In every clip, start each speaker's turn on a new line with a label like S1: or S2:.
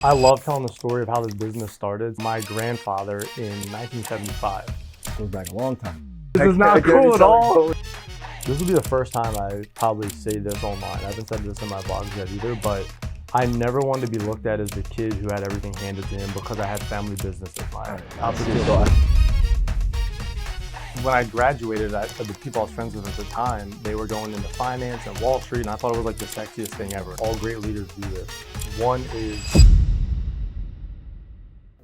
S1: I love telling the story of how this business started. My grandfather in 1975.
S2: Goes back a long time.
S1: This is not cool at all. This will be the first time I probably say this online. I haven't said this in my vlogs yet either, but I never wanted to be looked at as the kid who had everything handed to him because I had family businesses. When I graduated, the people I was friends with at the time, they were going into finance and Wall Street, and I thought it was like the sexiest thing ever. All great leaders do this. One is...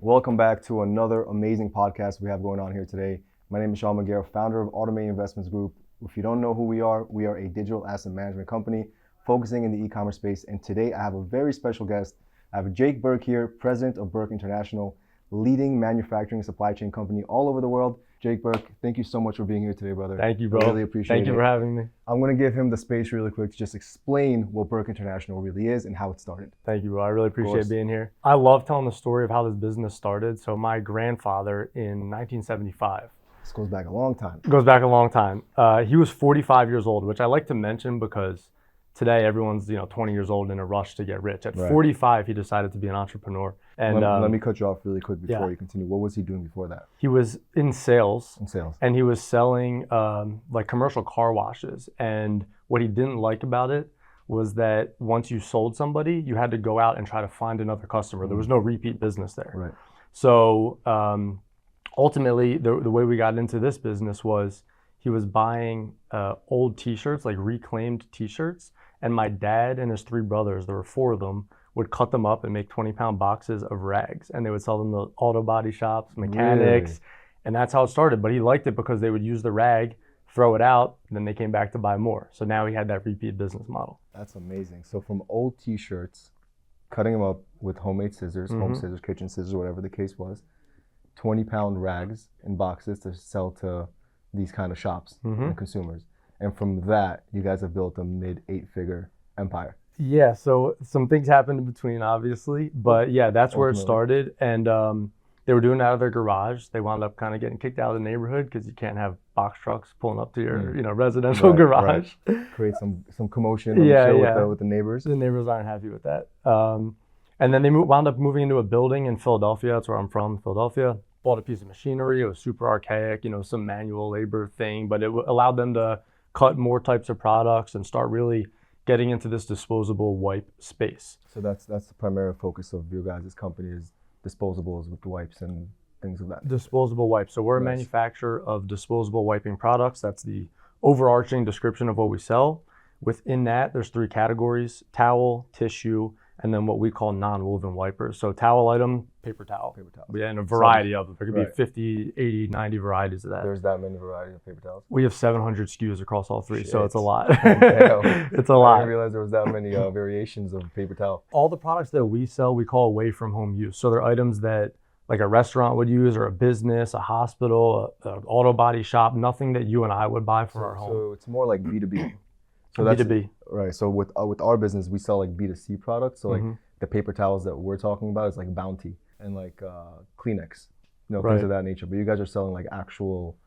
S2: Welcome back to another amazing podcast we have going on here today. My name is Sean McGarrett, founder of Automated Investments Group. If you don't know who we are a digital asset management company focusing in the e-commerce space. And today I have a very special guest. I have Jake Berk here, president of Berk International, leading manufacturing supply chain company all over the world. Jake Berk, thank you so much for being here today, brother.
S1: Thank you, bro.
S2: I really appreciate it.
S1: Thank you for having me.
S2: I'm going to give him the space really quick to just explain what Berk International really is and how it started.
S1: Thank you, bro. I really appreciate being here. I love telling the story of how this business started. So my grandfather in 1975.
S2: This goes back a long time.
S1: It goes back a long time. He was 45 years old, which I like to mention because today everyone's 20 years old in a rush to get rich. At 45, he decided to be an entrepreneur. And
S2: let me cut you off really quick before you continue. What was he doing before that?
S1: He was in sales. And he was selling like commercial car washes. And what he didn't like about it was that once you sold somebody, you had to go out and try to find another customer. There was no repeat business there.
S2: Right.
S1: So ultimately, the way we got into this business was he was buying old t-shirts, like reclaimed t-shirts. And my dad and his three brothers, there were four of them, would cut them up and make 20-pound boxes of rags. And they would sell them to auto body shops, mechanics. Really? And that's how it started. But he liked it because they would use the rag, throw it out, and then they came back to buy more. So now he had that repeat business model.
S2: That's amazing. So from old t-shirts, cutting them up with homemade scissors, home scissors, kitchen scissors, whatever the case was, 20-pound rags in boxes to sell to these kind of shops and consumers. And from that, you guys have built a mid-8-figure empire.
S1: Yeah, so some things happened in between, obviously. But yeah, that's where it started. And they were doing it out of their garage. They wound up kind of getting kicked out of the neighborhood because you can't have box trucks pulling up to your residential garage.
S2: Right. Create some commotion with the neighbors.
S1: The neighbors aren't happy with that. And then they wound up moving into a building in Philadelphia. That's where I'm from, Philadelphia. Bought a piece of machinery. It was super archaic, some manual labor thing. But it allowed them to cut more types of products and start really getting into this disposable wipe space.
S2: So that's the primary focus of your guys' company is disposables with wipes and things of that.
S1: Disposable wipes. So we're a manufacturer of disposable wiping products. That's the overarching description of what we sell. Within that, there's three categories: towel, tissue, and then what we call non-woven wipers. So towel item, paper towel. Yeah, and a variety of them. There could be 50, 80, 90 varieties of that.
S2: There's that many varieties of paper towels?
S1: We have 700 SKUs across all three, so it's a lot.
S2: It's a lot. I didn't realize there was that many variations of paper towel.
S1: All the products that we sell, we call away from home use. So they're items that like a restaurant would use, or a business, a hospital, an auto body shop, nothing that you and I would buy for our home.
S2: So it's more like B2B.
S1: So that's B2B.
S2: Right. So with our business, we sell like B2C products. So like the paper towels that we're talking about is like Bounty and like Kleenex, things of that nature. But you guys are selling like actual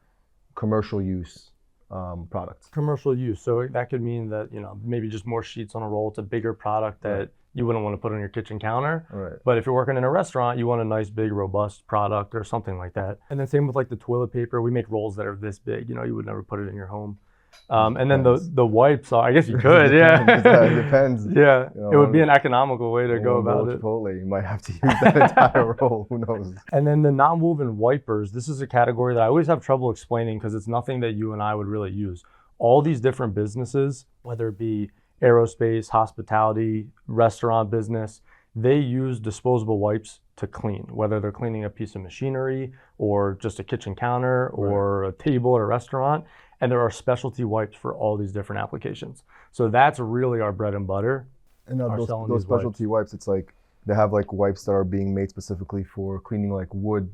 S2: commercial use products.
S1: Commercial use. So that could mean that, maybe just more sheets on a roll. It's a bigger product that you wouldn't want to put on your kitchen counter.
S2: Right.
S1: But if you're working in a restaurant, you want a nice, big, robust product or something like that. And then same with like the toilet paper. We make rolls that are this big. You would never put it in your home. And then the wipes, I guess you could,
S2: It depends.
S1: Yeah, it would be an economical way to go about it.
S2: Chipotle, you might have to use that entire roll, who knows.
S1: And then the non-woven wipers, this is a category that I always have trouble explaining because it's nothing that you and I would really use. All these different businesses, whether it be aerospace, hospitality, restaurant business, they use disposable wipes to clean, whether they're cleaning a piece of machinery or just a kitchen counter or a table at a restaurant. And there are specialty wipes for all these different applications. So that's really our bread and butter.
S2: And those specialty wipes, it's like they have like wipes that are being made specifically for cleaning like wood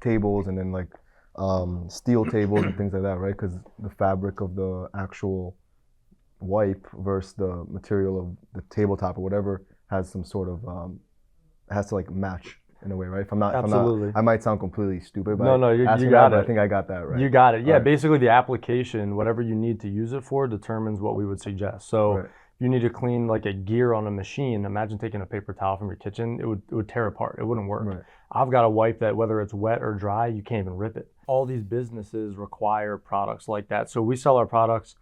S2: tables and then like steel tables and things like that, right? Because the fabric of the actual wipe versus the material of the tabletop or whatever has some sort of has to like match in a way, right? If I'm not, I might sound completely stupid, but
S1: no, you got it.
S2: I think I got that right.
S1: You got it. Yeah, basically the application, whatever you need to use it for, determines what we would suggest. So if you need to clean like a gear on a machine, imagine taking a paper towel from your kitchen, it would tear apart. It wouldn't work.
S2: Right.
S1: I've got a wipe that whether it's wet or dry, you can't even rip it. All these businesses require products like that. So we sell our products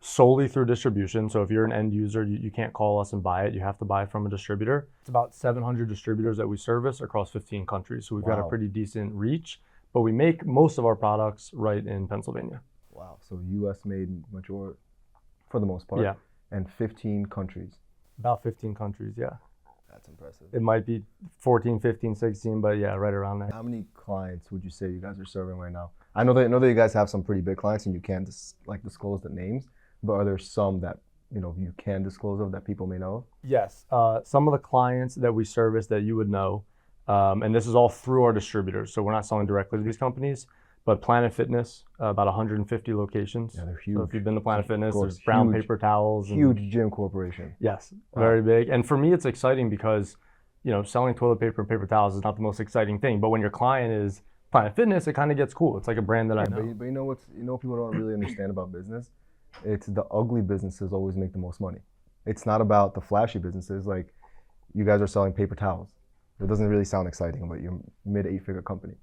S1: solely through distribution. So if you're an end user, you can't call us and buy it. You have to buy it from a distributor. It's about 700 distributors that we service across 15 countries. So we've got a pretty decent reach, but we make most of our products right in Pennsylvania.
S2: Wow. So US made majority for the most part.
S1: Yeah.
S2: And 15 countries.
S1: About 15 countries, yeah.
S2: That's impressive.
S1: It might be 14, 15, 16, but yeah, right around there.
S2: How many clients would you say you guys are serving right now? I know that you guys have some pretty big clients and you can't disclose the names, but are there some that you can disclose of that people may know?
S1: Yes, some of the clients that we service that you would know, and this is all through our distributors, so we're not selling directly to these companies, but Planet Fitness, about 150 locations.
S2: Yeah, they're huge.
S1: So if you've been to Planet Fitness,
S2: course,
S1: there's brown
S2: huge,
S1: paper towels.
S2: Huge gym corporation.
S1: Yes, very big. And for me, it's exciting because, selling toilet paper and paper towels is not the most exciting thing, but when your client is Planet Fitness, it kind of gets cool. It's like a brand that I know.
S2: But you know what people don't really understand about business? It's the ugly businesses always make the most money. It's not about the flashy businesses. Like you guys are selling paper towels. It doesn't really sound exciting, but you're mid 8-figure company.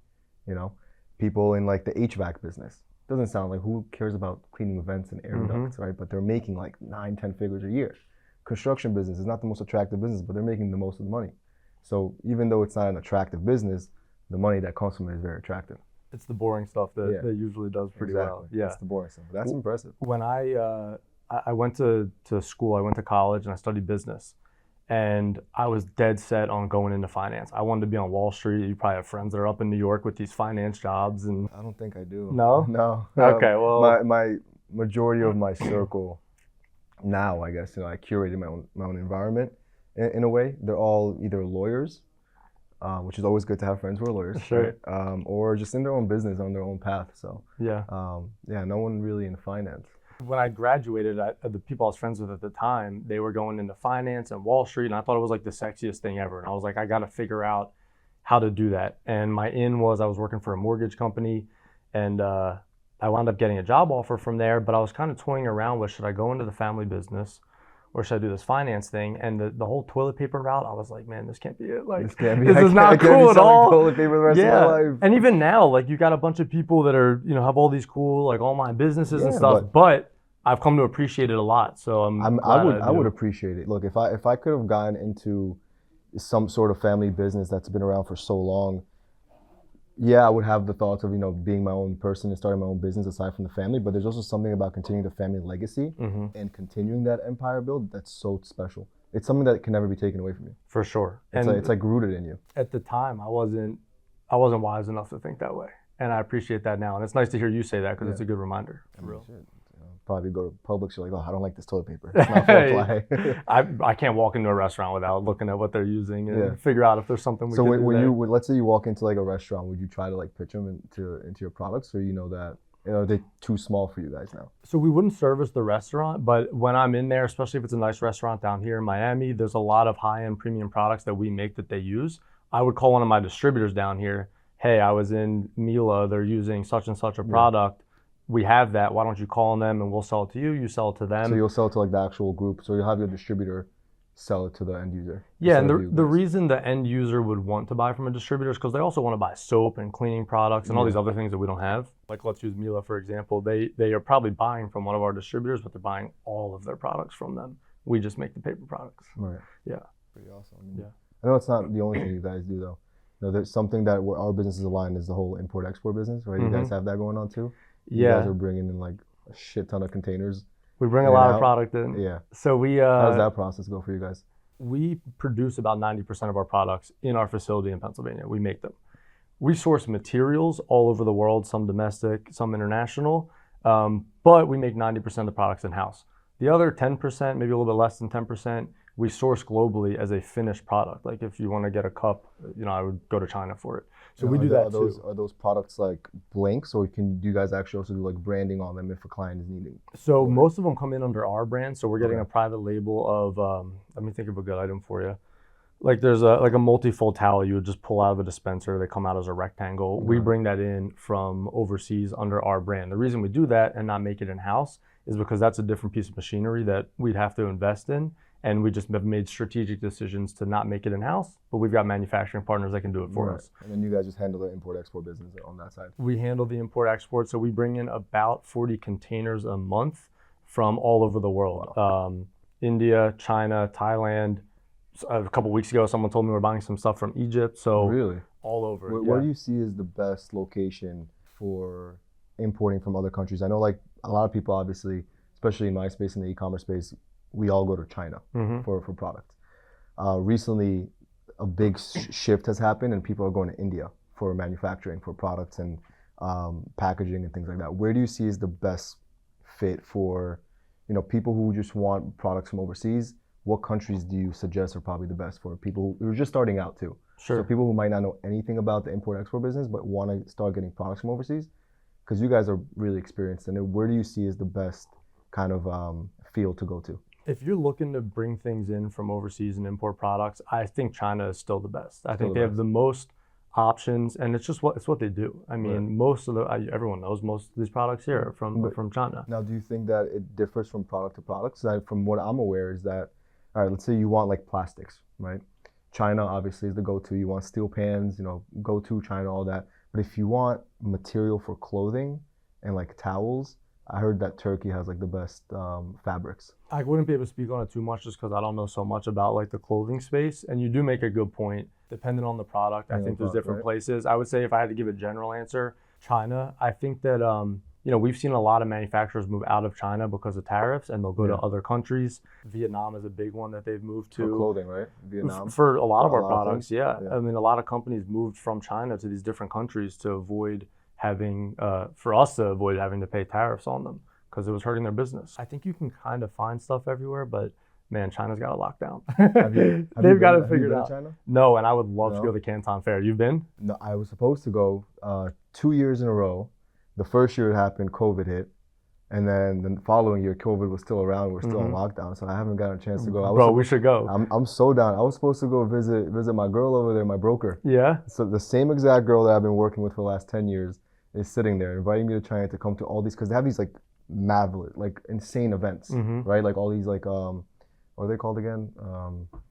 S2: People in like the HVAC business. Doesn't sound like, who cares about cleaning vents and air ducts, right? But they're making like 9-10 figures a year. Construction business is not the most attractive business, but they're making the most of the money. So even though it's not an attractive business, the money that comes from it is very attractive.
S1: It's the boring stuff that usually does pretty well. Yeah,
S2: it's the boring stuff. That's impressive.
S1: When I went to school, I went to college and I studied business. And I was dead set on going into finance. I wanted to be on Wall Street. You probably have friends that are up in New York with these finance jobs. And
S2: I don't think I do.
S1: No?
S2: No.
S1: Okay, well.
S2: My majority of my circle now, I guess, I curated my own environment in a way. They're all either lawyers, which is always good to have friends who are lawyers.
S1: Sure.
S2: Right? Or just in their own business, on their own path. So
S1: yeah.
S2: No one really in finance.
S1: When I graduated, the people I was friends with at the time, they were going into finance and Wall Street, and I thought it was like the sexiest thing ever. And I was like, I got to figure out how to do that. And my in was I was working for a mortgage company, and I wound up getting a job offer from there. But I was kind of toying around with, should I go into the family business or should I do this finance thing? And the whole toilet paper route, I was like, man, this can't be it. Like, this is not cool at all.
S2: Toilet paper the rest of my life.
S1: And even now, like, you got a bunch of people that are, have all these cool, like, online businesses and stuff. But I've come to appreciate it a lot. So
S2: I would appreciate it. Look, if I could have gotten into some sort of family business that's been around for so long, I would have the thoughts of being my own person and starting my own business aside from the family. But there's also something about continuing the family legacy and continuing that empire build that's so special. It's something that can never be taken away from you.
S1: For sure.
S2: It's like rooted in you.
S1: At the time, I wasn't wise enough to think that way, and I appreciate that now. And it's nice to hear you say that because it's a good reminder. For real.
S2: Probably go to Publix, you're like, oh, I don't like this toilet paper. It's not fair play.
S1: I can't walk into a restaurant without looking at what they're using and figure out if there's something we can do.
S2: So let's say you walk into like a restaurant, would you try to like pitch them into your products, or that are they too small for you guys now?
S1: So we wouldn't service the restaurant, but when I'm in there, especially if it's a nice restaurant down here in Miami, there's a lot of high-end premium products that we make that they use. I would call one of my distributors down here, hey, I was in Mila, they're using such and such a product. We have that. Why don't you call them and we'll sell it to you? You sell it to them.
S2: So you'll sell it to like the actual group. So you'll have your distributor sell it to the end user.
S1: Yeah, and the reason the end user would want to buy from a distributor is because they also want to buy soap and cleaning products and all these other things that we don't have. Like let's use Mila for example. They are probably buying from one of our distributors, but they're buying all of their products from them. We just make the paper products.
S2: Right.
S1: Yeah.
S2: Pretty awesome. I know it's not the only thing you guys do though. There's something that where our business is aligned is the whole import-export business, right? You guys have that going on too? You guys are bringing in like a shit ton of containers.
S1: We bring a lot of product in.
S2: Yeah.
S1: So we.
S2: How does that process go for you guys?
S1: We produce about 90% of our products in our facility in Pennsylvania. We make them. We source materials all over the world, some domestic, some international, but we make 90% of the products in-house. The other 10%, maybe a little bit less than 10%, we source globally as a finished product. Like if you want to get a cup, I would go to China for it. So we do that too.
S2: Are those products like blanks, or do you guys actually also do like branding on them if a client is needing?
S1: So most of them come in under our brand. So we're getting a private label of, let me think of a good item for you. Like there's a multi-fold towel you would just pull out of a dispenser. They come out as a rectangle. We bring that in from overseas under our brand. The reason we do that and not make it in-house is because that's a different piece of machinery that we'd have to invest in. And we just have made strategic decisions to not make it in-house, but we've got manufacturing partners that can do it for us.
S2: And then you guys just handle the import-export business on that side.
S1: We handle the import-export, so we bring in about 40 containers a month from all over the world. Wow. India, China, Thailand. A couple weeks ago, someone told me we're buying some stuff from Egypt, so
S2: really?
S1: All over.
S2: Where do you see is the best location for importing from other countries? I know like a lot of people, obviously, especially in my space, in the e-commerce space, we all go to China for products. Recently, a big shift has happened and people are going to India for manufacturing, for products and packaging and things like that. Where do you see is the best fit for, people who just want products from overseas? What countries do you suggest are probably the best for people who are just starting out too?
S1: Sure.
S2: So people who might not know anything about the import-export business but want to start getting products from overseas, because you guys are really experienced in it. Where do you see is the best kind of field to go to?
S1: If you're looking to bring things in from overseas and import products, I think China is still the best. I think they have the most options, and it's what they do. I mean, most of everyone knows most of these products here are from China.
S2: Now, do you think that it differs from product to product? So from what I'm aware is that, all right, let's say you want like plastics, right? China obviously is the go-to. You want steel pans, go to China, all that. But if you want material for clothing and like towels, I heard that Turkey has like the best fabrics.
S1: I wouldn't be able to speak on it too much just because I don't know so much about like the clothing space. And you do make a good point. Depending on the product, I think there's different places. I would say if I had to give a general answer, China. I think that we've seen a lot of manufacturers move out of China because of tariffs, and they'll go to other countries. Vietnam is a big one that they've moved to.
S2: For clothing, right? Vietnam.
S1: For a lot of our products, yeah. I mean, a lot of companies moved from China to these different countries to avoid having, for us to avoid having to pay tariffs on them, because it was hurting their business. I think you can kind of find stuff everywhere, but man, China's got a lockdown. They've got it figured out.
S2: China?
S1: No, and I would love to go to the Canton Fair. You've been?
S2: No, I was supposed to go 2 years in a row. The first year it happened, COVID hit. And then the following year, COVID was still around. We're still in lockdown, so I haven't gotten a chance to go.
S1: We should go.
S2: I'm so down. I was supposed to go visit my girl over there, my broker.
S1: Yeah?
S2: So the same exact girl that I've been working with for the last 10 years is sitting there inviting me to China to come to all these, because they have these like insane events, right? Like all these like what are they called again?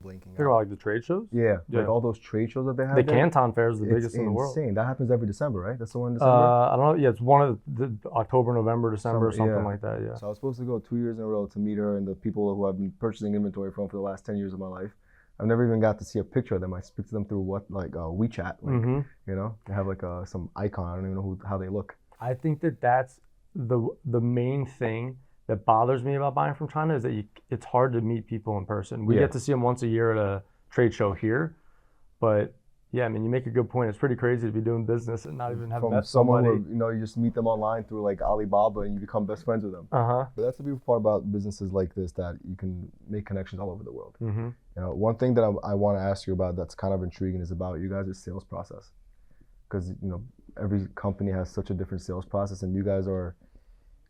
S2: Blinking.
S1: Think about like the trade shows?
S2: Yeah, like all those trade shows that they have.
S1: The Canton Fair is the biggest in the world.
S2: It's insane. That happens every December, right? That's the one in December?
S1: I don't know. Yeah, it's one of the October, November, December, something like that, yeah.
S2: So I was supposed to go 2 years in a row to meet her and the people who I've been purchasing inventory from for the last 10 years of my life. I've never even got to see a picture of them. I speak to them through WeChat. They have like some icon. I don't even know how they look.
S1: I think that's the main thing that bothers me about buying from China is that it's hard to meet people in person. We get to see them once a year at a trade show here, but yeah, I mean, you make a good point. It's pretty crazy to be doing business and not even have met somebody.
S2: Who, you just meet them online through like Alibaba and you become best friends with them. But that's the beautiful part about businesses like this, that you can make connections all over the world. One thing that I want to ask you about that's kind of intriguing is about you guys' sales process, because every company has such a different sales process, and you guys are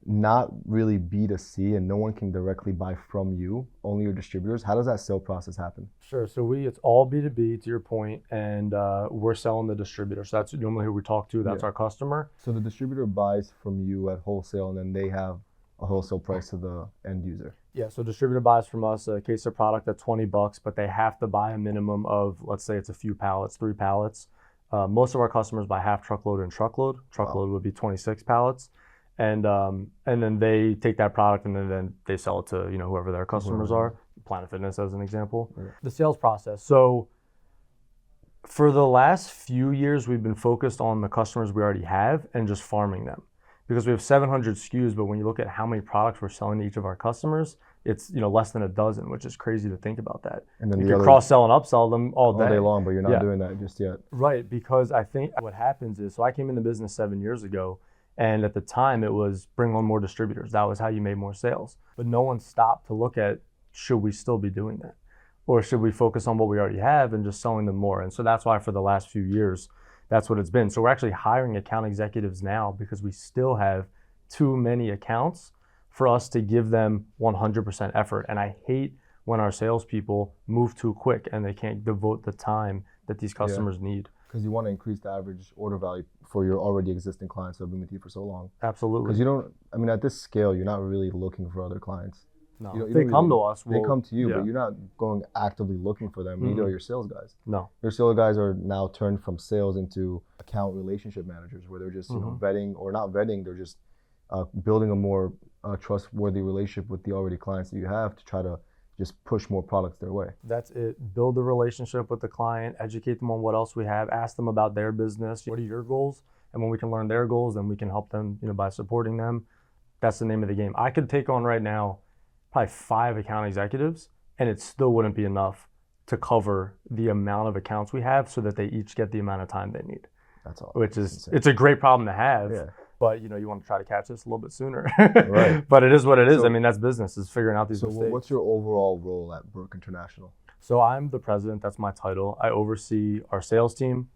S2: not really B2C and no one can directly buy from you, only your distributors. How does that sale process happen?
S1: Sure. So it's all B2B to your point, and we're selling the distributor. So that's normally who we talk to. That's our customer.
S2: So the distributor buys from you at wholesale, and then they have a wholesale price to the end user.
S1: Yeah. So distributor buys from us a case of product at $20, but they have to buy a minimum of, let's say it's a few pallets, 3 pallets. Most of our customers buy half truckload and truckload. Truckload would be 26 pallets. And then they take that product and then they sell it to whoever their customers are. Planet Fitness as an example. The sales process. So for the last few years, we've been focused on the customers we already have and just farming them, because we have 700 SKUs. But when you look at how many products we're selling to each of our customers, it's less than a dozen, which is crazy to think about that. And then you can cross-sell and upsell them all day
S2: long, but you're not doing that just yet.
S1: Right, because I think what happens is, so I came in the business 7 years ago. And at the time, it was bring on more distributors. That was how you made more sales. But no one stopped to look at, should we still be doing that? Or should we focus on what we already have and just selling them more? And so that's why for the last few years, that's what it's been. So we're actually hiring account executives now because we still have too many accounts for us to give them 100% effort. And I hate when our salespeople move too quick and they can't devote the time that these customers need.
S2: Because you want to increase the average order value for your already existing clients who have been with you for so long.
S1: Absolutely.
S2: Because you don't, I mean, at this scale, you're not really looking for other clients.
S1: No,
S2: you
S1: they come to us.
S2: They come to you, but you're not going actively looking for them. Neither are your sales guys.
S1: No.
S2: Your sales guys are now turned from sales into account relationship managers, where they're just, you know, vetting, or not vetting, they're just building a more trustworthy relationship with the already clients that you have to try to just push more products their way.
S1: That's it. Build a relationship with the client, educate them on what else we have, ask them about their business. What are your goals? And when we can learn their goals, then we can help them, you know, by supporting them. That's the name of the game. I could take on right now probably 5 account executives, and it still wouldn't be enough to cover the amount of accounts we have so that they each get the amount of time they need.
S2: That's all.
S1: Which is, it's a great problem to have.
S2: Yeah.
S1: But, you know, you want to try to catch this a little bit sooner.
S2: Right.
S1: But it is what it is.
S2: So,
S1: I mean, that's business, is figuring out these mistakes.
S2: So what's your overall role at Berk International?
S1: So I'm the president. That's my title. I oversee our sales team.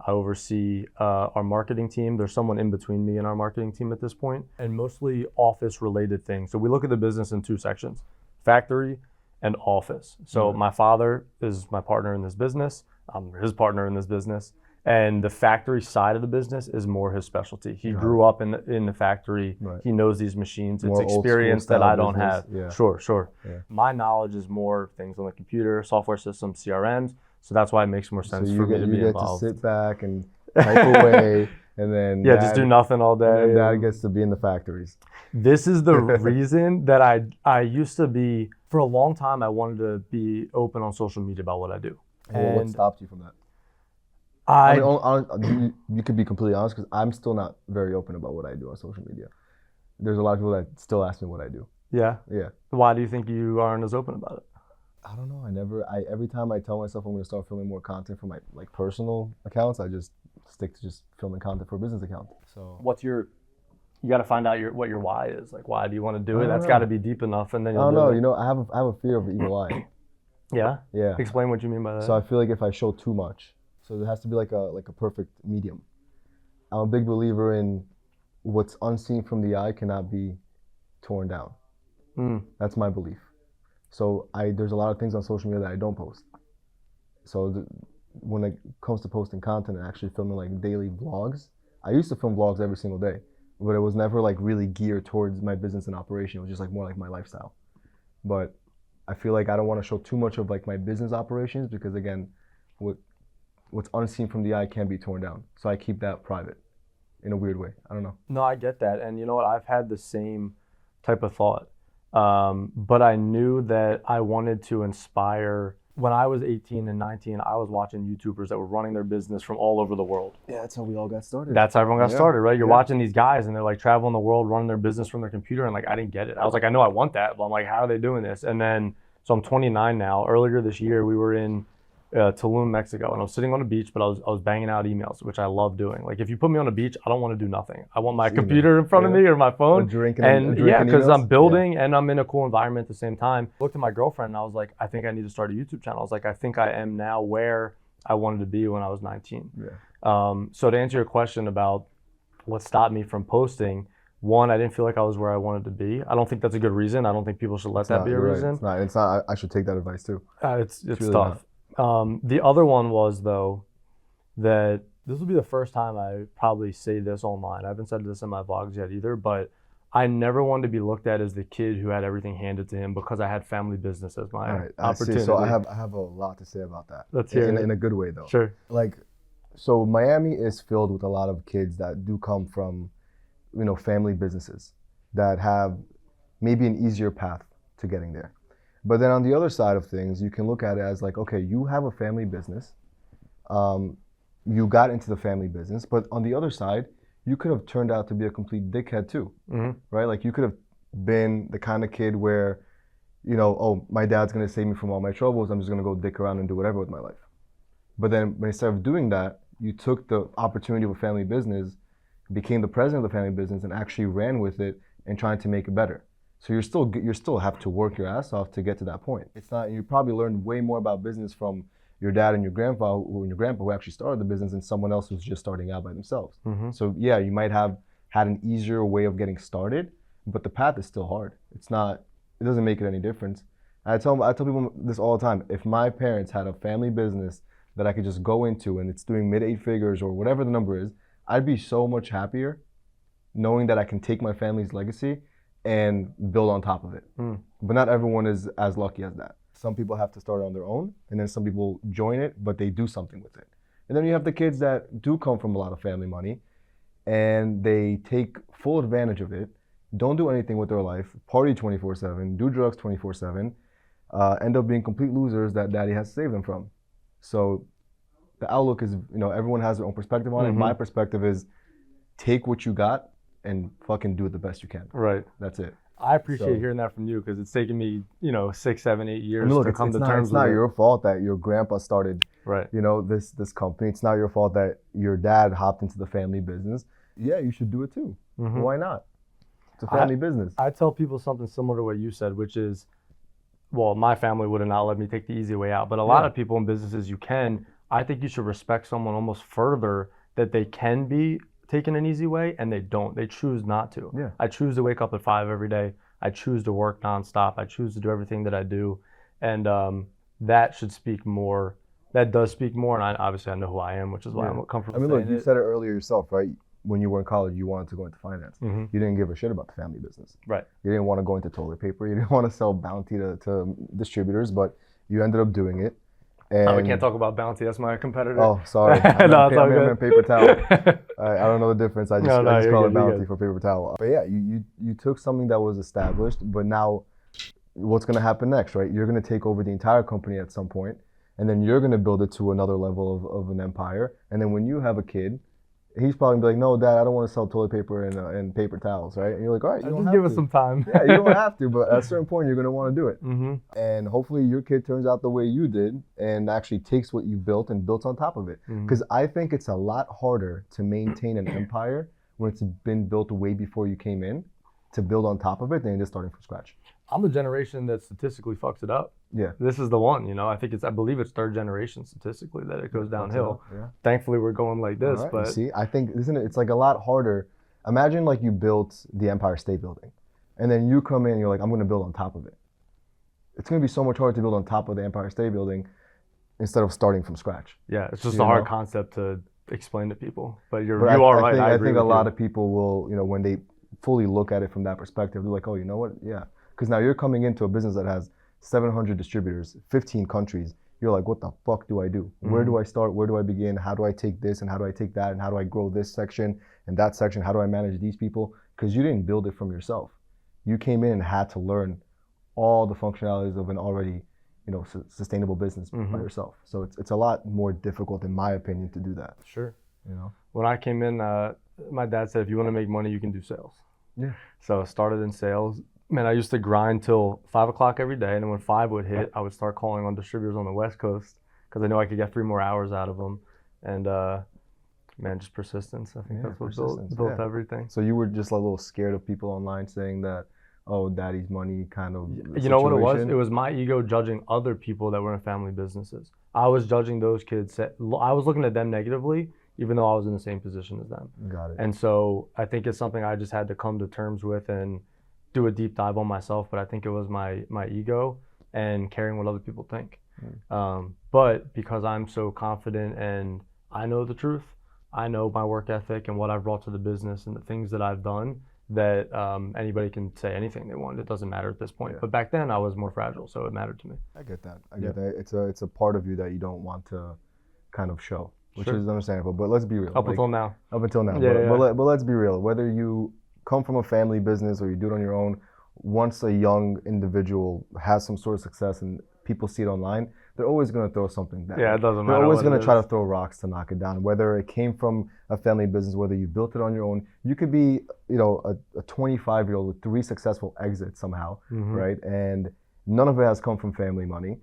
S1: I oversee our marketing team. There's someone in between me and our marketing team at this point, and mostly office-related things. So we look at the business in 2 sections, factory and office. So my father is my partner in this business. I'm his partner in this business. And the factory side of the business is more his specialty. He grew up in the factory. Right. He knows these machines. It's experience that I don't have. Yeah. Sure. Yeah. My knowledge is more things on the computer, software systems, CRMs. So that's why it makes more sense for me to be involved.
S2: You get to sit back and type away, and then
S1: just do nothing all day.
S2: And Dad gets to be in the factories.
S1: This is the reason that I used to be, for a long time, I wanted to be open on social media about what I do.
S2: And what stopped you from that? I mean, you could be completely honest, because I'm still not very open about what I do on social media. There's a lot of people that still ask me what I do.
S1: Yeah?
S2: Yeah.
S1: Why do you think you aren't as open about it?
S2: I don't know. Every time I tell myself I'm going to start filming more content for my personal accounts, I just stick to just filming content for a business account. So you got to find out what your why is. Like, why do you want to do it? That's got to be deep enough, and then you'll do it. You know, I have a fear of evil eye.
S1: Yeah?
S2: Yeah.
S1: Explain what you mean by that.
S2: So I feel like if I show too much, so there has to be like a perfect medium. I'm a big believer in what's unseen from the eye cannot be torn down. That's my belief. So there's a lot of things on social media that I don't post. So when it comes to posting content and actually filming like daily vlogs, I used to film vlogs every single day, but it was never like really geared towards my business and operation. It was just like more like my lifestyle. But I feel like I don't want to show too much of like my business operations, because again, what's unseen from the eye can't be torn down. So I keep that private in a weird way. I don't know.
S1: No, I get that. And you know what? I've had the same type of thought. But I knew that I wanted to inspire. When I was 18 and 19, I was watching YouTubers that were running their business from all over the world.
S2: Yeah, that's how we all got started.
S1: That's how everyone got started, right? You're watching these guys and they're like traveling the world, running their business from their computer. And like, I didn't get it. I was like, I know I want that, but I'm like, how are they doing this? And then, so I'm 29 now. Earlier this year, we were in Tulum, Mexico, and I was sitting on a beach, but I was banging out emails, which I love doing. Like, if you put me on a beach, I don't want to do nothing. I want my computer in front of me or my phone, because I'm building and I'm in a cool environment at the same time. I looked at my girlfriend and I was like, I think I need to start a YouTube channel. I was like, I think I am now where I wanted to be when I was 19. So to answer your question about what stopped me from posting, one, I didn't feel like I was where I wanted to be. I don't think that's a good reason. I don't think people should let that be a reason.
S2: It's not. I should take that advice too.
S1: It's really tough. The other one was, though, that this will be the first time I probably say this online. I haven't said this in my vlogs yet either, but I never wanted to be looked at as the kid who had everything handed to him because I had family business as my opportunity.
S2: So I have a lot to say about that.
S1: Let's hear it.
S2: In a good way, though.
S1: Sure.
S2: Like, so Miami is filled with a lot of kids that do come from, family businesses that have maybe an easier path to getting there. But then on the other side of things, you can look at it as like, okay, you have a family business. You got into the family business, but on the other side, you could have turned out to be a complete dickhead too, right? Like, you could have been the kind of kid where, oh, my dad's gonna save me from all my troubles. I'm just gonna go dick around and do whatever with my life. But then instead of doing that, you took the opportunity of a family business, became the president of the family business, and actually ran with it and trying to make it better. So you still have to work your ass off to get to that point. It's not, you probably learned way more about business from your dad and your grandpa who actually started the business than someone else who's just starting out by themselves. So yeah, you might have had an easier way of getting started, but the path is still hard. It doesn't make it any difference. I tell people this all the time. If my parents had a family business that I could just go into and it's doing mid 8 figures or whatever the number is, I'd be so much happier knowing that I can take my family's legacy and build on top of it. But not everyone is as lucky as that. Some people have to start on their own, and then some people join it, but they do something with it. And then you have the kids that do come from a lot of family money, and they take full advantage of it, don't do anything with their life, party 24/7, do drugs 24/7, end up being complete losers that daddy has to save them from. So the outlook is, everyone has their own perspective on it. My perspective is take what you got and fucking do it the best you can.
S1: Right.
S2: That's it.
S1: I appreciate hearing that from you because it's taken me, 6, 7, 8 years to come to terms with it.
S2: It's not your fault that your grandpa started,
S1: right,
S2: this company. It's not your fault that your dad hopped into the family business. Yeah, you should do it too. Why not? It's a family business.
S1: I tell people something similar to what you said, which is, well, my family would have not let me take the easy way out. But a lot of people in businesses, I think you should respect someone almost further that they can be taking an easy way and they don't. They choose not to.
S2: Yeah.
S1: I choose to wake up at 5 every day. I choose to work nonstop. I choose to do everything that I do. And that should speak more. That does speak more. And I know who I am, which is why I'm comfortable saying
S2: look, you said it earlier yourself, right? When you were in college, you wanted to go into finance. You didn't give a shit about the family business.
S1: Right.
S2: You didn't want to go into toilet paper. You didn't want to sell Bounty to distributors, but you ended up doing it. And
S1: we can't talk about Bounty. That's my competitor.
S2: Oh, sorry. I meant paper towel. I don't know the difference. I just call it Bounty for paper towel. But yeah, you took something that was established, but now what's going to happen next, right? You're going to take over the entire company at some point, and then you're going to build it to another level of an empire. And then when you have a kid, he's probably be like, no, Dad, I don't want to sell toilet paper and paper towels, right? And you're like, all right, you don't have to.
S1: Give us some time.
S2: Yeah, you don't have to, but at a certain point, you're going to want to do it. And hopefully your kid turns out the way you did and actually takes what you built and builds on top of it. Because I think it's a lot harder to maintain an empire when it's been built way before you came in to build on top of it than just starting from scratch.
S1: I'm the generation that statistically fucks it up.
S2: Yeah.
S1: This is the one, I believe it's third generation statistically that it goes downhill.
S2: Yeah.
S1: Thankfully, we're going like this,
S2: right.
S1: but
S2: see, I think, isn't it? It's like a lot harder. Imagine like you built the Empire State Building and then you come in and you're like, I'm going to build on top of it. It's going to be so much harder to build on top of the Empire State Building instead of starting from scratch.
S1: Yeah. It's just a hard concept to explain to people, but you are right.
S2: I think a lot of people will, when they fully look at it from that perspective, they're like, oh, you know what? Yeah. Because now you're coming into a business that has 700 distributors, 15 countries. You're like, what the fuck do I do? Where do I start? Where do I begin? How do I take this and how do I take that? And how do I grow this section and that section? How do I manage these people? Because you didn't build it from yourself. You came in and had to learn all the functionalities of an already, sustainable business by yourself. So it's a lot more difficult, in my opinion, to do that.
S1: Sure. When I came in, my dad said, if you want to make money, you can do sales.
S2: Yeah.
S1: So I started in sales. Man, I used to grind till 5 o'clock every day, and then when 5 would hit, I would start calling on distributors on the West Coast because I knew I could get 3 more hours out of them. And just persistence. I think that's what built everything.
S2: So you were just a little scared of people online saying that, oh, daddy's money kind of
S1: You know what it was? It was my ego judging other people that were in family businesses. I was judging those kids. I was looking at them negatively, even though I was in the same position as them.
S2: Got it.
S1: And so I think it's something I just had to come to terms with and do a deep dive on myself, but I think it was my ego and caring what other people think. But because I'm so confident and I know the truth, I know my work ethic and what I've brought to the business and the things that I've done, that anybody can say anything they want. It doesn't matter at this point. But back then I was more fragile, so it mattered to me.
S2: I get that. I get that. It's a part of you that you don't want to kind of show, which is understandable. But let's be real.
S1: Up until now.
S2: But let's be real. Whether you come from a family business or you do it on your own, once a young individual has some sort of success and people see it online, they're always going to throw something down.
S1: Yeah, it doesn't matter.
S2: They're always going to try to throw rocks to knock it down. Whether it came from a family business, whether you built it on your own, you could be, a 25-year-old with 3 successful exits somehow, right? And none of it has come from family money,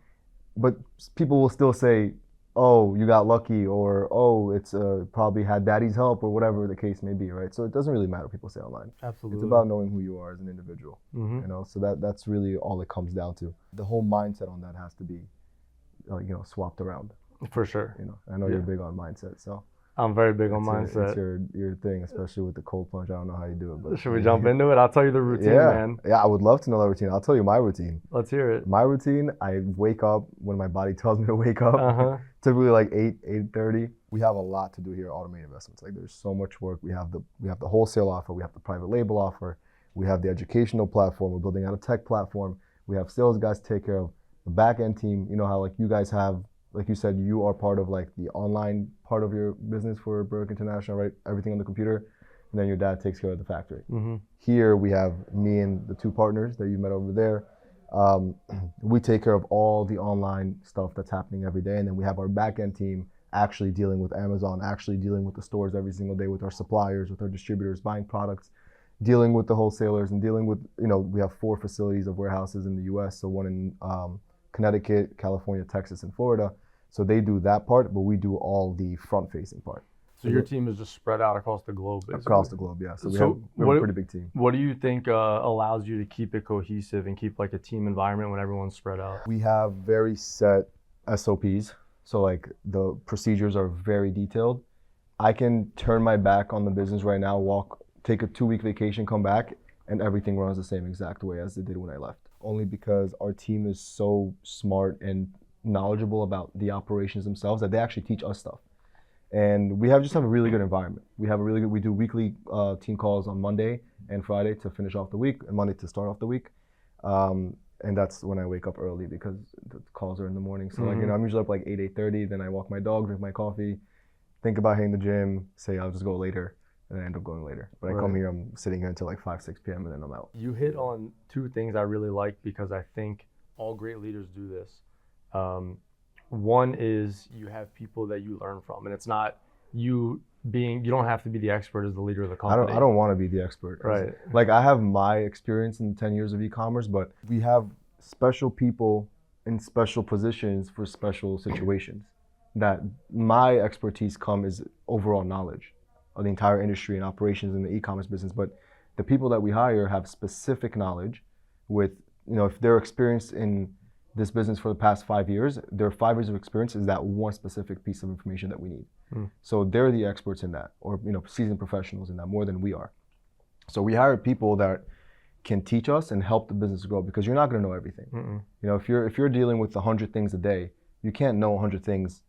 S2: but people will still say, oh, you got lucky, or oh, it's probably had daddy's help, or whatever the case may be, right? So it doesn't really matter what people say online.
S1: Absolutely.
S2: It's about knowing who you are as an individual, so that's really all it comes down to. The whole mindset on that has to be, swapped around.
S1: For sure.
S2: I know you're big on mindset, so.
S1: I'm very big on mindset.
S2: It's your thing, especially with the cold plunge. I don't know how you do it, but
S1: should we jump into it? I'll tell you the routine, man.
S2: Yeah, I would love to know the routine. I'll tell you my routine.
S1: Let's hear it.
S2: My routine, I wake up when my body tells me to wake up. typically like 8:30. We have a lot to do here at Automated Investments. Like there's so much work. We have the wholesale offer, we have the private label offer, we have the educational platform, we're building out a tech platform, we have sales guys to take care of the back end team. You know how like you guys have, like you said, you are part of like the online part of your business for Berk International, right? Everything on the computer. And then your dad takes care of the factory.
S1: Mm-hmm.
S2: Here we have me and the two partners that you met over there. We take care of all the online stuff that's happening every day. And then we have our back end team actually dealing with Amazon, actually dealing with the stores every single day, with our suppliers, with our distributors, buying products, dealing with the wholesalers, and dealing with, we have 4 facilities of warehouses in the US. So one in Connecticut, California, Texas, and Florida. So they do that part, but we do all the front facing part.
S1: So your team is just spread out across the globe, basically?
S2: Across the globe, yeah. So we have a pretty big team.
S1: What do you think allows you to keep it cohesive and keep like a team environment when everyone's spread out?
S2: We have very set SOPs. So like the procedures are very detailed. I can turn my back on the business right now, take a 2-week vacation, come back, and everything runs the same exact way as it did when I left. Only because our team is so smart and knowledgeable about the operations themselves that they actually teach us stuff. And we just have a really good environment. We do weekly team calls on Monday and Friday to finish off the week, and Monday to start off the week. And that's when I wake up early because the calls are in the morning. So
S1: Mm-hmm.
S2: I'm usually up like 8:30, then I walk my dog, drink my coffee, think about hitting the gym, say I'll just go later, and I end up going later. But I come here, I'm sitting here until like 5, 6 p.m. and then I'm out.
S1: You hit on 2 things I really like because I think all great leaders do this. One is you have people that you learn from, and it's not you don't have to be the expert as the leader of the company.
S2: I don't want to be the expert.
S1: Right.
S2: Like I have my experience in 10 years of e-commerce, but we have special people in special positions for special situations. That my expertise is overall knowledge of the entire industry and operations in the e-commerce business. But the people that we hire have specific knowledge with, if they're experienced in this business for the past 5 years, their 5 years of experience is that one specific piece of information that we need. So they're the experts in that, or seasoned professionals in that more than we are. So we hire people that can teach us and help the business grow, because you're not going to know everything. If you're dealing with 100 things a day, you can't know 100 things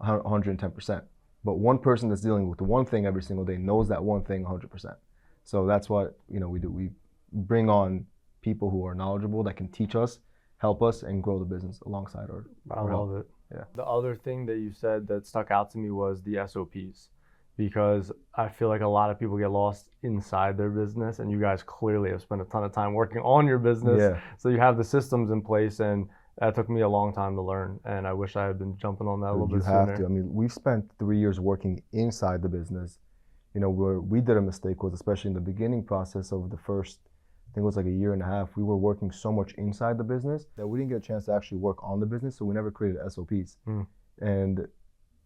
S2: 110%. But one person that's dealing with the one thing every single day knows that one thing 100%. So that's what we do. We bring on people who are knowledgeable that can teach us, help us, and grow the business alongside our
S1: I love it.
S2: Yeah.
S1: The other thing that you said that stuck out to me was the SOPs, because I feel like a lot of people get lost inside their business, and you guys clearly have spent a ton of time working on your business.
S2: Yeah.
S1: So you have the systems in place, and that took me a long time to learn, and I wish I had been jumping on that a little bit sooner.
S2: You have to. I mean, we've spent 3 years working inside the business. Where we did a mistake was, especially in the beginning process of the first, I think it was like a year and a half, we were working so much inside the business that we didn't get a chance to actually work on the business, so we never created SOPs. And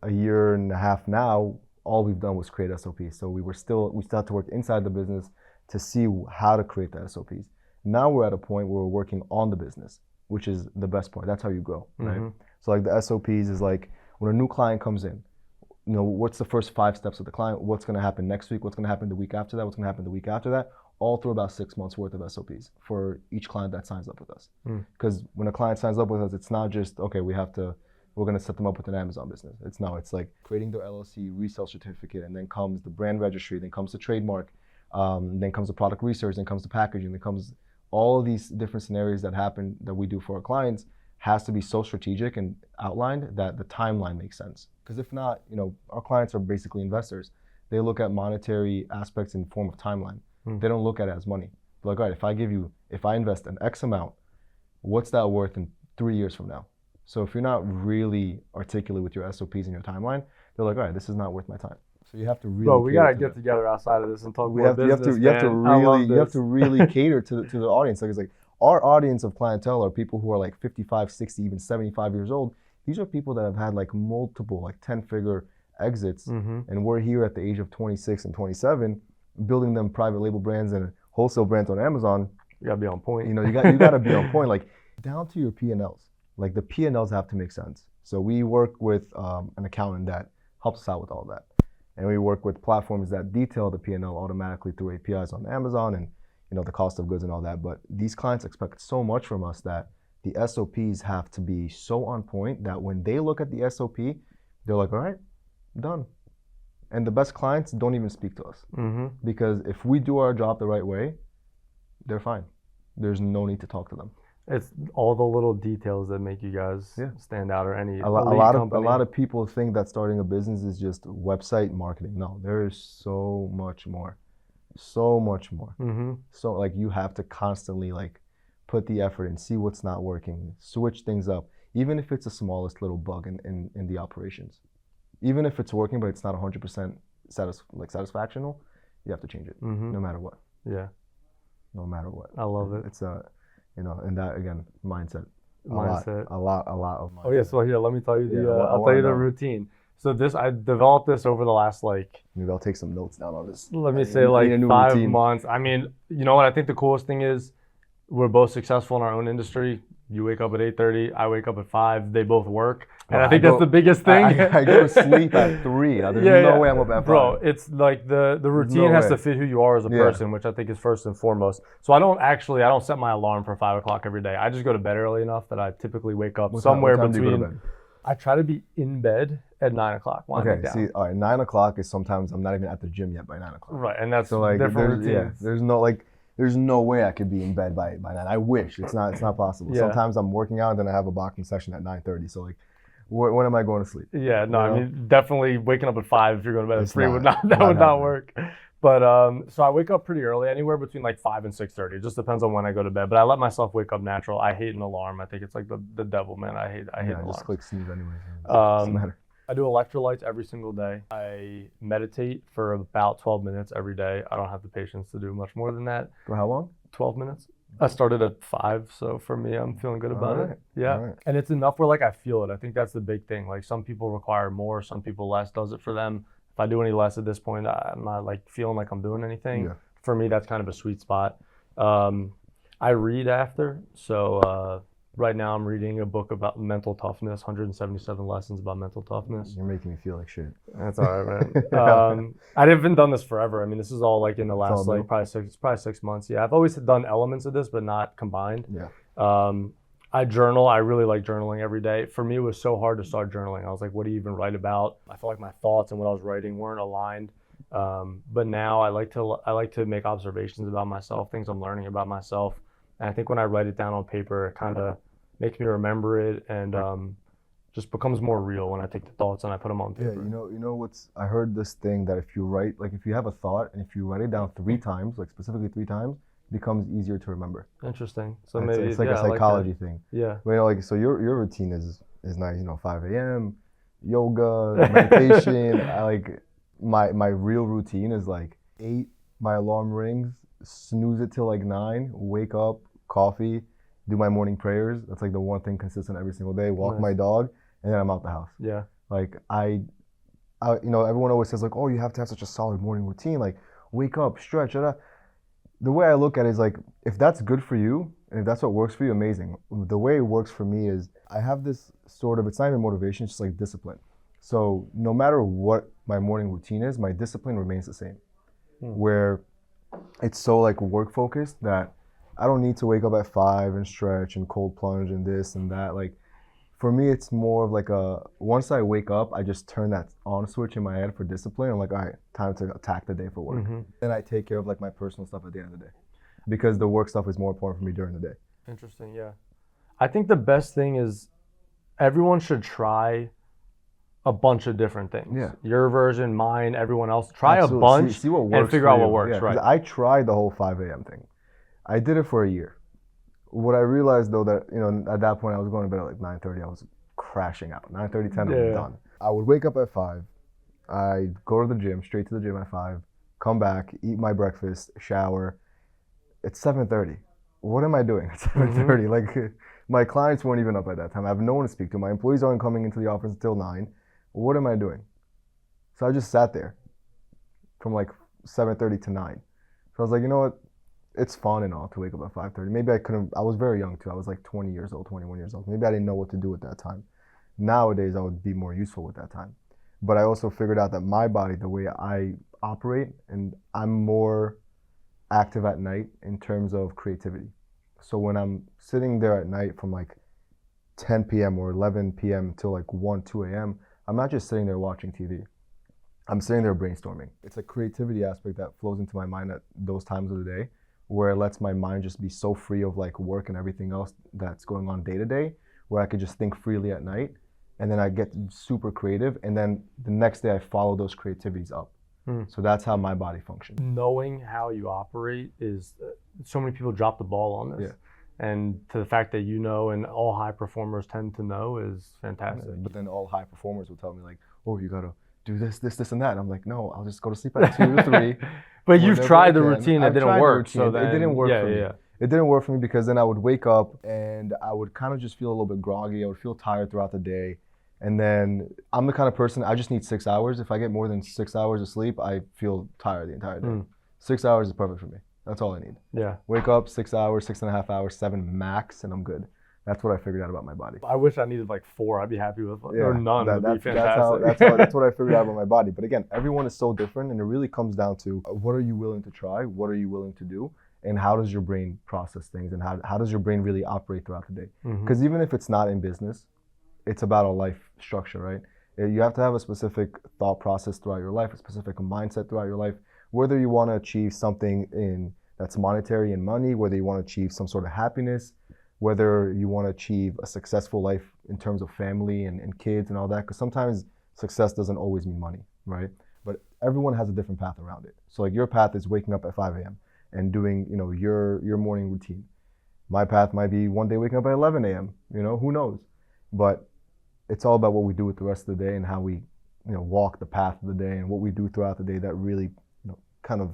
S2: a year and a half now, all we've done was create SOPs. So we still had to work inside the business to see how to create the SOPs. Now we're at a point where we're working on the business, which is the best part. That's how you grow, right? So like the SOPs is like when a new client comes in, what's the first 5 steps of the client? What's going to happen next week? What's going to happen the week after that? What's going to happen the week after that? All through about 6 months worth of SOPs for each client that signs up with us. Because when a client signs up with us, it's not just, okay, we're going to set them up with an Amazon business. It's like creating their LLC, resale certificate, and then comes the brand registry, then comes the trademark, then comes the product research, then comes the packaging, then comes all of these different scenarios that happen that we do for our clients has to be so strategic and outlined that the timeline makes sense. Because if not, our clients are basically investors. They look at monetary aspects in form of timeline. They don't look at it as money. They're like, all right, if I invest an X amount, what's that worth in 3 years from now? So if you're not really articulate with your SOPs and your timeline, they're like, all right, this is not worth my time. So you have to really.
S1: Bro, we gotta get together outside of this and talk about business.
S2: You have to really cater to the audience. Like it's like our audience of clientele are people who are like 55, 60, even 75 years old. These are people that have had like multiple, like 10-figure exits, and we're here at the age of 26 and 27, building them private label brands and wholesale brands on Amazon.
S1: You gotta be on point.
S2: You gotta be on point, like down to your P&Ls. Like the P&Ls have to make sense. So we work with an accountant that helps us out with all that. And we work with platforms that detail the P&L automatically through APIs on Amazon and the cost of goods and all that. But these clients expect so much from us that the SOPs have to be so on point that when they look at the SOP, they're like, all right, done. And the best clients don't even speak to us. Because if we do our job the right way, they're fine. There's no need to talk to them.
S1: It's all the little details that make you guys stand out, or any
S2: a lot of people think that starting a business is just website marketing. No, there is so much more. So much more. So like you have to constantly like put the effort in, see what's not working, switch things up, even if it's the smallest little bug in the operations. Even if it's working but it's not 100% satisfactional, you have to change it no matter what.
S1: Yeah.
S2: No matter what.
S1: I love it.
S2: It's and that again, mindset. A lot of mindset.
S1: Oh yeah, so here, let me tell you I'll tell you the routine. So I developed this over the last
S2: maybe I'll take some notes down on this.
S1: Let me say 5 months. I mean, you know what? I think the coolest thing is we're both successful in our own industry. You wake up at 8:30. I wake up at 5. They both work, and I think that's the biggest thing.
S2: I go to sleep at 3. Now, there's no way I'm up at 5.
S1: Bro, it's like the routine has to fit who you are as a person, which I think is first and foremost. So I don't set my alarm for 5 o'clock every day. I just go to bed early enough that I typically wake up somewhere between.
S2: Do you go to bed?
S1: I try to be in bed at 9 o'clock.
S2: Okay, see, all right, 9 o'clock is sometimes I'm not even at the gym yet by 9 o'clock.
S1: Right, and that's
S2: so like
S1: different routines.
S2: There's no way I could be in bed by 9. I wish. It's not possible. Sometimes I'm working out and then I have a boxing session at 9:30. So like, when am I going to sleep?
S1: Yeah, no, I mean, definitely waking up at 5 if you're going to bed at 3 would not work. But so I wake up pretty early, anywhere between like 5 and 6:30. It just depends on when I go to bed. But I let myself wake up natural. I hate an alarm. I think it's like the devil, man. I hate alarms.
S2: Just click snooze anyway.
S1: I do electrolytes every single day. I meditate for about 12 minutes every day. I don't have the patience to do much more than that.
S2: For how long?
S1: 12 minutes. I started at 5, so for me, I'm feeling good about it. Yeah,
S2: right.
S1: And it's enough where like I feel it. I think that's the big thing. Like some people require more, some people less. Does it for them? If I do any less at this point, I'm not like feeling like I'm doing anything.
S2: Yeah.
S1: For me, that's kind of a sweet spot. I read after, so right now I'm reading a book about mental toughness, 177 lessons about mental toughness.
S2: You're making me feel like shit.
S1: That's all right, man. I haven't done this forever. I mean, this is all like in the last like probably 6 months. Yeah, I've always done elements of this, but not combined.
S2: Yeah.
S1: I journal. I really like journaling every day. For me, it was so hard to start journaling. I was like, what do you even write about? I felt like my thoughts and what I was writing weren't aligned. But now I like to make observations about myself, things I'm learning about myself. And I think when I write it down on paper, it kind of makes me remember it, and just becomes more real when I take the thoughts and I put them on paper.
S2: Yeah, you know I heard this thing that if you have a thought and if you write it down 3 times, like specifically 3 times, it becomes easier to remember.
S1: Interesting. So maybe
S2: it's like a psychology thing.
S1: Yeah.
S2: But, like, so your routine is nice. 5 a.m. yoga, meditation. My real routine is like 8. My alarm rings, snooze it till like 9. Wake up, coffee. Do my morning prayers. That's like the one thing consistent every single day. Walk my dog, and then I'm out the house.
S1: Yeah.
S2: Like everyone always says like, oh, you have to have such a solid morning routine. Like, wake up, stretch. The way I look at it is like, if that's good for you, and if that's what works for you, amazing. The way it works for me is I have this sort of, it's not even motivation, it's just like discipline. So no matter what my morning routine is, my discipline remains the same. Where it's so like work focused that I don't need to wake up at 5 and stretch and cold plunge and this and that. Like, for me, it's more of like once I wake up, I just turn that on switch in my head for discipline. I'm like, all right, time to attack the day for work. Then I take care of like my personal stuff at the end of the day, because the work stuff is more important for me during the day.
S1: Interesting, yeah. I think the best thing is everyone should try a bunch of different things.
S2: Yeah.
S1: Your version, mine, everyone else. Try a bunch
S2: see what works
S1: and figure out what works, right?
S2: I tried the whole 5 a.m. thing. I did it for a year. What I realized though, that at that point I was going to bed at like 9:30. I was crashing out. 9:30, 10, I was done. I would wake up at 5. I'd go to the gym, straight to the gym at 5. Come back, eat my breakfast, shower. It's 7:30. What am I doing at 7:30? Like, my clients weren't even up at that time. I have no one to speak to. My employees aren't coming into the office until 9. What am I doing? So I just sat there from like 7:30 to 9. So I was like, you know what? It's fun and all to wake up at 5:30. Maybe I was very young too. I was like 20 years old, 21 years old. Maybe I didn't know what to do at that time. Nowadays, I would be more useful with that time. But I also figured out that my body, the way I operate, and I'm more active at night in terms of creativity. So when I'm sitting there at night from like 10 p.m. or 11 p.m. till like 1, 2 a.m., I'm not just sitting there watching TV. I'm sitting there brainstorming. It's a creativity aspect that flows into my mind at those times of the day, where it lets my mind just be so free of like work and everything else that's going on day to day, where I could just think freely at night. And then I get super creative. And then the next day I follow those creativities up. So that's how my body functions.
S1: Knowing how you operate is, so many people drop the ball on this. Yeah. And to the fact that you know, and all high performers tend to know, is fantastic.
S2: Yeah, but then all high performers will tell me like, oh, you gotta do this, and that. And I'm like, no, I'll just go to sleep at 2 to 3.
S1: But you've tried the routine, it didn't work. So
S2: then, it didn't work for me. It didn't work for me because then I would wake up and I would kind of just feel a little bit groggy. I would feel tired throughout the day. And then I'm the kind of person, I just need 6 hours. If I get more than 6 hours of sleep, I feel tired the entire day. 6 hours is perfect for me. That's all I need.
S1: Yeah.
S2: Wake up, 6 hours, 6.5 hours, 7 max, and I'm good. That's what I figured out about my body.
S1: I wish I needed like 4. I'd be happy with or none. That'd be fantastic.
S2: That's what I figured out about my body. But again, everyone is so different, and it really comes down to what are you willing to try? What are you willing to do? And how does your brain process things? And how does your brain really operate throughout the day? Because even if it's not in business, it's about a life structure, right? You have to have a specific thought process throughout your life, a specific mindset throughout your life, whether you want to achieve something that's monetary and money, whether you want to achieve some sort of happiness, whether you want to achieve a successful life in terms of family and kids and all that, because sometimes success doesn't always mean money, right? But everyone has a different path around it. So like your path is waking up at 5 a.m. and doing, your morning routine. My path might be one day waking up at 11 a.m., who knows? But it's all about what we do with the rest of the day and how we, walk the path of the day and what we do throughout the day that really, kind of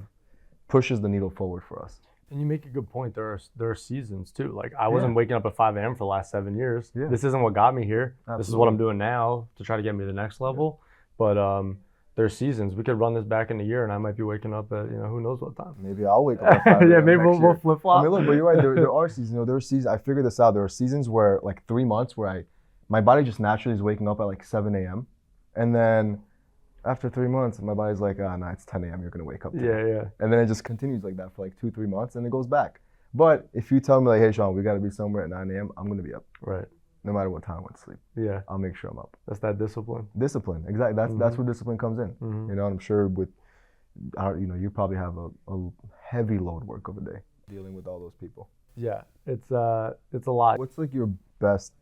S2: pushes the needle forward for us.
S1: And you make a good point. There are seasons too. Like I wasn't waking up at 5 a.m. for the last 7 years. Yeah. This isn't what got me here. Absolutely. This is what I'm doing now to try to get me to the next level. Yeah. But there's seasons. We could run this back in a year and I might be waking up at, who knows what time.
S2: Maybe I'll wake up at 5 a.m.
S1: Yeah, maybe we'll flip flop.
S2: I mean, look, but you're right. There are seasons. There are seasons. I figured this out. There are seasons where like 3 months where my body just naturally is waking up at like 7 a.m. And then after 3 months, my body's like, no, it's 10 a.m. You're going to wake up today. Yeah. And then it just continues like that for like 2-3 months and it goes back. But if you tell me like, hey, Sean, we got to be somewhere at 9 a.m., I'm going to be up.
S1: Right.
S2: No matter what time I went to sleep. Yeah. I'll make sure I'm up.
S1: That's that discipline.
S2: Discipline. Exactly. That's where discipline comes in. I'm sure with, you probably have a heavy load work of a day dealing with all those people.
S1: Yeah. It's a lot.
S2: What's like your best,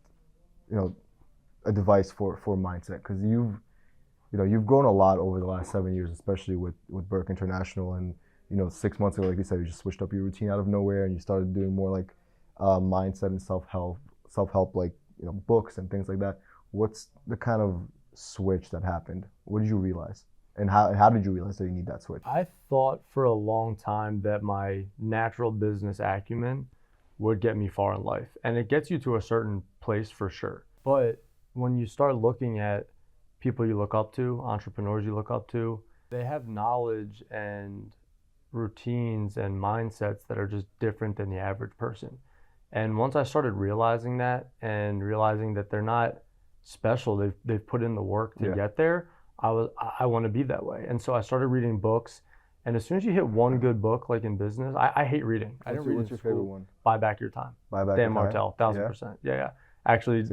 S2: advice for mindset? Because you've grown a lot over the last 7 years, especially with Berk International. And 6 months ago, like you said, you just switched up your routine out of nowhere and you started doing more like mindset and self-help like books and things like that. What's the kind of switch that happened? What did you realize? And how did you realize that you need that switch?
S1: I thought for a long time that my natural business acumen would get me far in life. And it gets you to a certain place for sure. But when you start looking at people you look up to, entrepreneurs you look up to, they have knowledge and routines and mindsets that are just different than the average person. And once I started realizing that and realizing that they're not special, they've put in the work to get there, I want to be that way. And so I started reading books. And as soon as you hit one good book, like in business, I hate reading. I didn't read.
S2: What's your favorite one?
S1: Buy Back Your Time.
S2: Buy Back
S1: Dan
S2: Your Time.
S1: Martell, 1000%. Yeah. Actually,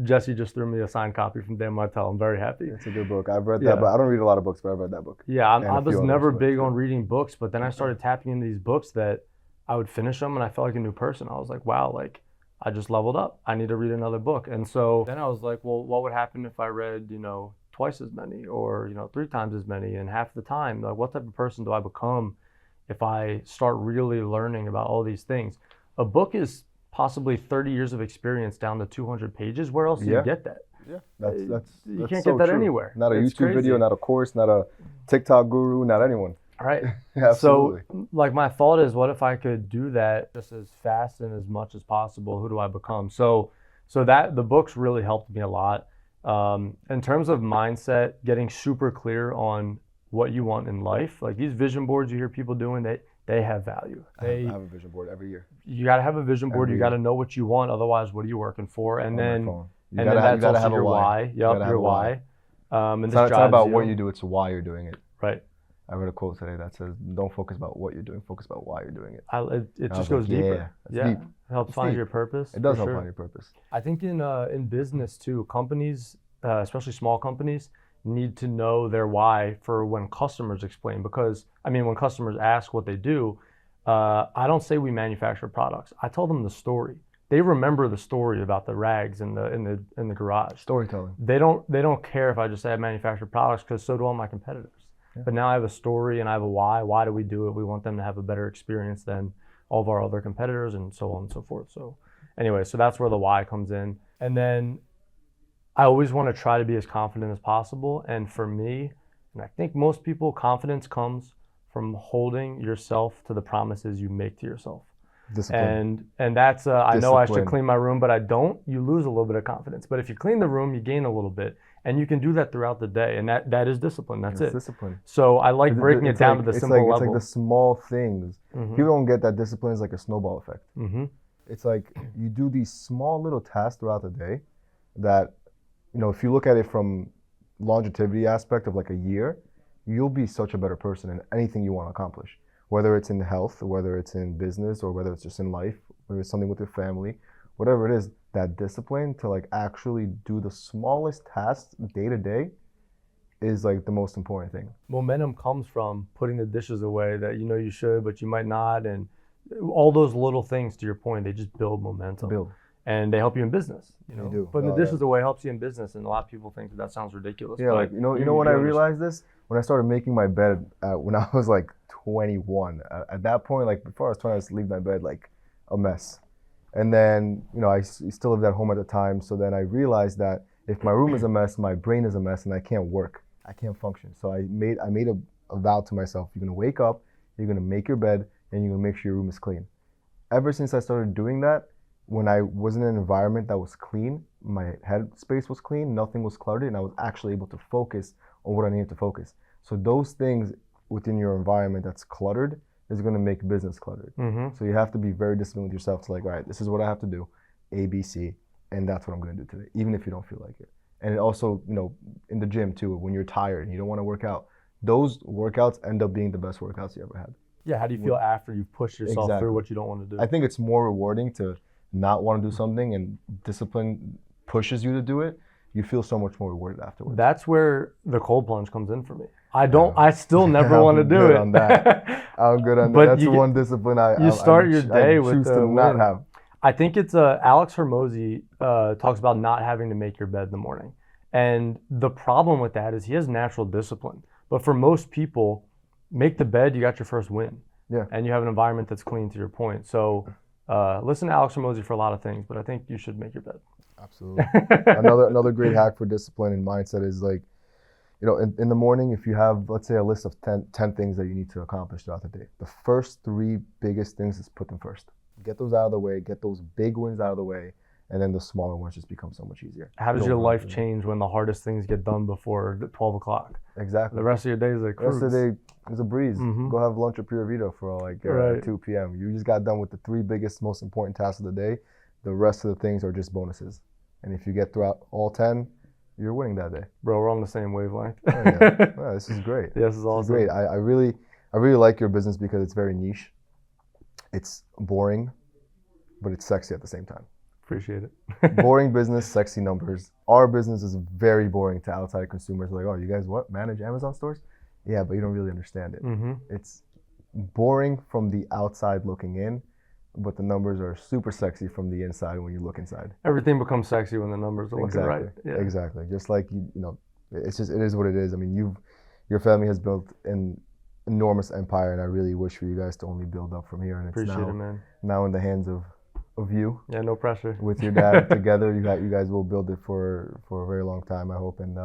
S1: Jesse just threw me a signed copy from Dan Martell. I'm very happy.
S2: It's a good book. I've read that, but I don't read a lot of books, but I've read that book.
S1: Yeah, I was never big on reading books, but then I started tapping into these books that I would finish them and I felt like a new person. I was like, wow, like I just leveled up. I need to read another book. And so then I was like, well, what would happen if I read, twice as many or, 3 times as many and half the time? Like, what type of person do I become if I start really learning about all these things? A book is possibly 30 years of experience down to 200 pages. Where else do you get that?
S2: Yeah, that's
S1: you can't get that anywhere.
S2: Not a YouTube video, not a course, not a TikTok guru, not anyone.
S1: Right.
S2: Absolutely.
S1: So, like, my thought is, what if I could do that just as fast and as much as possible? Who do I become? So that the books really helped me a lot. In terms of mindset, getting super clear on what you want in life, like these vision boards you hear people doing, they have value.
S2: I have a vision board every year.
S1: You got to have a vision board. You got to know what you want. Otherwise, what are you working for? And then that's also your why. Yep, your why.
S2: It's not about what you do. It's why you're doing it.
S1: Right.
S2: I read a quote today that says, "Don't focus about what you're doing. Focus about why you're doing it."
S1: It just goes deeper.
S2: Yeah,
S1: it helps find your purpose.
S2: It does help find your purpose.
S1: I think in business too, companies especially small companies, need to know their why for when customers explain. Because when customers ask what they do, I don't say we manufacture products. I tell them the story. They remember the story about the rags in the garage.
S2: Storytelling.
S1: They don't care if I just say I manufacture products, because so do all my competitors. Yeah. But now I have a story and I have a why. Why do we do it? We want them to have a better experience than all of our other competitors, and so on and so forth. So anyway, so that's where the why comes in. And then I always want to try to be as confident as possible. And for me, and I think most people, confidence comes from holding yourself to the promises you make to yourself.
S2: Discipline.
S1: And that's I know I should clean my room, but I don't. You lose a little bit of confidence. But if you clean the room, you gain a little bit, and you can do that throughout the day. And that is discipline. That's it.
S2: Discipline.
S1: So I like breaking it down to the simple level.
S2: It's like the small things. People don't get that discipline is like a snowball effect. It's like you do these small little tasks throughout the day that, if you look at it from longevity aspect of like a year, you'll be such a better person in anything you want to accomplish. Whether it's in health, whether it's in business, or whether it's just in life, whether it's something with your family, whatever it is, that discipline to like actually do the smallest tasks day to day is like the most important thing.
S1: Momentum comes from putting the dishes away that you should, but you might not. And all those little things, to your point, they just build momentum. And they help you in business.
S2: They do.
S1: Putting the dishes away helps you in business, and a lot of people think that sounds ridiculous.
S2: Yeah, like when I realized this, when I started making my bed when I was like 21. At that point, like before I was 20, I used to leave my bed like a mess. And then, I still lived at home at the time. So then I realized that if my room is a mess, my brain is a mess, and I can't work. I can't function. So I made a vow to myself. You're gonna wake up, you're gonna make your bed, and you're gonna make sure your room is clean. Ever since I started doing that, when I was in an environment that was clean, my head space was clean, nothing was cluttered, and I was actually able to focus on what I needed to focus. So those things within your environment that's cluttered is going to make business cluttered. So you have to be very disciplined with yourself to like, all right, this is what I have to do, A, B, C, and that's what I'm going to do today, even if you don't feel like it. And it also, in the gym too, when you're tired and you don't want to work out, those workouts end up being the best workouts you ever had.
S1: Yeah, how do you feel after you've pushed yourself through what you don't want to do?
S2: I think it's more rewarding to not want to do something, and discipline pushes you to do it. You feel so much more rewarded afterwards.
S1: That's where the cold plunge comes in for me. I still never want to do it.
S2: I'm good on that. That's the one discipline
S1: you start your day with
S2: choose to not have.
S1: I think it's Alex Hormozi talks about not having to make your bed in the morning. And the problem with that is he has natural discipline. But for most people, make the bed, you got your first win.
S2: Yeah.
S1: And you have an environment that's clean, to your point. So listen to Alex Hormozi for a lot of things, but I think you should make your bed.
S2: Absolutely. Another great hack for discipline and mindset is like, in the morning, if you have, let's say, a list of 10 things that you need to accomplish throughout the day, the first 3 biggest things is put them first. Get those out of the way, get those big wins out of the way, and then the smaller ones just become so much easier.
S1: How does your life change when the hardest things get done before 12 o'clock?
S2: Exactly.
S1: The rest of your day is like cruise.
S2: The rest of the day is a breeze. Go have lunch at Pura Vida for like 2 p.m. You just got done with the 3 biggest, most important tasks of the day. The rest of the things are just bonuses. And if you get throughout all 10, you're winning that day.
S1: Bro, we're on the same wavelength.
S2: Yeah, this is great.
S1: Yeah, this is awesome.
S2: Great. I really like your business because it's very niche. It's boring, but it's sexy at the same time.
S1: Appreciate it.
S2: Boring business, sexy numbers. Our business is very boring to outside consumers. Like, oh, you guys manage Amazon stores? Yeah, but you don't really understand it. It's boring from the outside looking in, but the numbers are super sexy from the inside when you look inside.
S1: Everything becomes sexy when the numbers are looking right.
S2: Yeah. Exactly. Just like it is what it is. I mean, your family has built an enormous empire, and I really wish for you guys to only build up from here. And it's now in the hands of you.
S1: Yeah, no pressure.
S2: With your dad together, you guys will build it for a very long time, I hope. And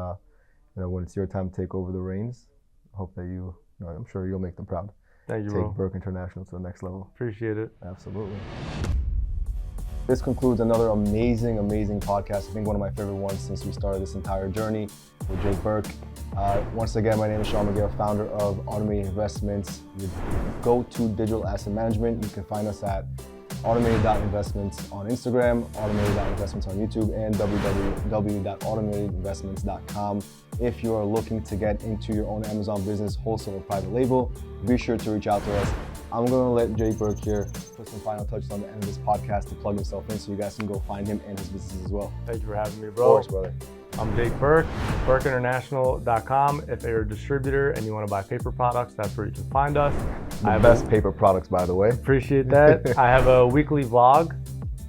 S2: when it's your time to take over the reins, I hope that I'm sure you'll make them proud.
S1: Thank you,
S2: Take Berk International to the next level.
S1: Appreciate it.
S2: Absolutely. This concludes another amazing podcast. I think one of my favorite ones since we started this entire journey with Jake Berk. Once again, my name is Sean McGill, founder of Automated Investments, your go-to digital asset management. You can find us at automated.investments on Instagram, automated.investments on YouTube, and www.automatedinvestments.com. If you are looking to get into your own Amazon business, wholesale or private label, be sure to reach out to us. I'm going to let Jake Berk here put some final touches on the end of this podcast to plug himself in so you guys can go find him and his business as well.
S1: Thank you for having me, bro.
S2: Of course, brother.
S1: I'm Jake Berk, BerkInternational.com. If you're a distributor and you want to buy paper products, that's where you can find us.
S2: The best paper products, by the way.
S1: Appreciate that. I have a weekly vlog.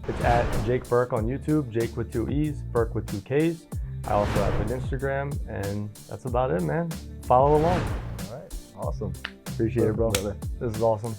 S1: It's at Jake Berk on YouTube, Jake with 2 E's, Berk with 2 K's. I also have an Instagram, and that's about it, man. Follow along.
S2: All right, awesome.
S1: Appreciate it, bro. This is awesome.